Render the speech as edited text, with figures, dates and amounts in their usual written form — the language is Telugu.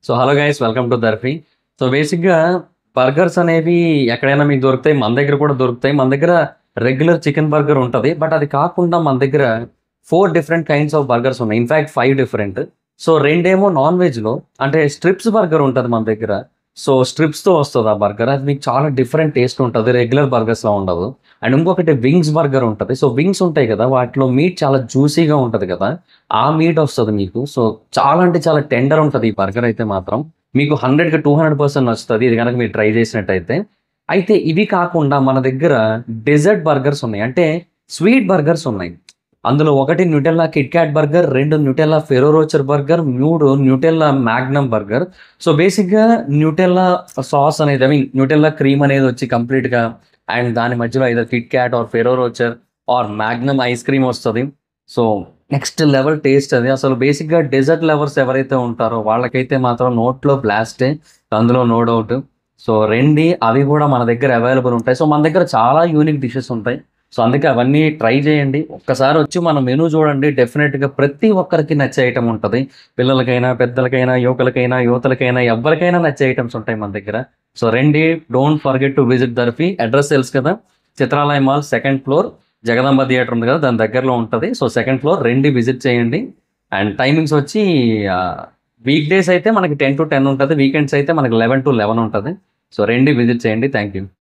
So hello guys, welcome to Darfi. So బేసిక్గా బర్గర్స్ అనేవి ఎక్కడైనా మీకు దొరుకుతాయి, మన దగ్గర కూడా దొరుకుతాయి. మన దగ్గర రెగ్యులర్ చికెన్ బర్గర్ ఉంటుంది, బట్ అది కాకుండా మన దగ్గర 4 డిఫరెంట్ కైండ్స్ ఆఫ్ బర్గర్స్ ఉన్నాయి. In fact 5 different. సో రెండేమో నాన్ వెజ్లో, అంటే స్ట్రిప్స్ బర్గర్ ఉంటుంది మన దగ్గర. సో స్ట్రిప్స్తో వస్తుంది ఆ బర్గర్. అది మీకు చాలా డిఫరెంట్ టేస్ట్ ఉంటుంది, రెగ్యులర్ బర్గర్స్లో ఉండదు. అండ్ ఇంకొకటి వింగ్స్ బర్గర్ ఉంటుంది. సో వింగ్స్ ఉంటాయి కదా, వాటిలో మీట్ చాలా జ్యూసీగా ఉంటుంది కదా, ఆ మీట్ వస్తుంది మీకు. సో చాలా అంటే చాలా టెండర్ ఉంటుంది ఈ బర్గర్ అయితే మాత్రం. మీకు 100కి 200% నచ్చుతుంది ఇది కనుక మీరు ట్రై చేసినట్టయితే. అయితే ఇవి కాకుండా మన దగ్గర డెజర్ట్ బర్గర్స్ ఉన్నాయి, అంటే స్వీట్ బర్గర్స్ ఉన్నాయి. అందులో ఒకటి Nutella Kit Kat burger, 2 Nutella Ferrero Rocher burger, 3 Nutella Magnum burger. So బేసిక్గా న్యూటెల్లా సాస్ అనేది, ఐ మీన్ న్యూటెల్లా క్రీమ్ అనేది వచ్చి కంప్లీట్గా, అండ్ దాని మధ్యలో ఏదో Kit Kat or Ferrero Rocher or Magnum ice cream వస్తుంది. సో నెక్స్ట్ లెవెల్ టేస్ట్ అది. అసలు బేసిక్గా డెజర్ట్ లవర్స్ ఎవరైతే ఉంటారో వాళ్ళకైతే మాత్రం నోట్లో బ్లాస్టే, అందులో నో డౌట్. సో అవి కూడా మన దగ్గర అవైలబుల్ ఉంటాయి. సో మన దగ్గర చాలా యూనిక్ డిషెస్ ఉంటాయి. సో అందుకే అవన్నీ ట్రై చేయండి. ఒక్కసారి వచ్చి మన మెనూ చూడండి, డెఫినెట్గా ప్రతి ఒక్కరికి నచ్చే ఐటమ్ ఉంటుంది. పిల్లలకైనా, పెద్దలకైనా, యువకులకైనా, యువతలకైనా, ఎవరికైనా నచ్చే ఐటమ్స్ ఉంటాయి మన దగ్గర. So don't forget to visit Darfi. Address తెలుసు కదా, Chitralaya mall 2nd floor, Jagadamba theatre ఉంది కదా, దాని దగ్గరలో ఉంటుంది. సో 2nd ఫ్లోర్ విజిట్ చేయండి. అండ్ టైమింగ్స్ వచ్చి వీక్ డేస్ అయితే మనకి 10 to 10 ఉంటుంది, వీకెండ్స్ అయితే మనకి 11 to 11 ఉంటుంది. సో విజిట్ చేయండి. Thank you.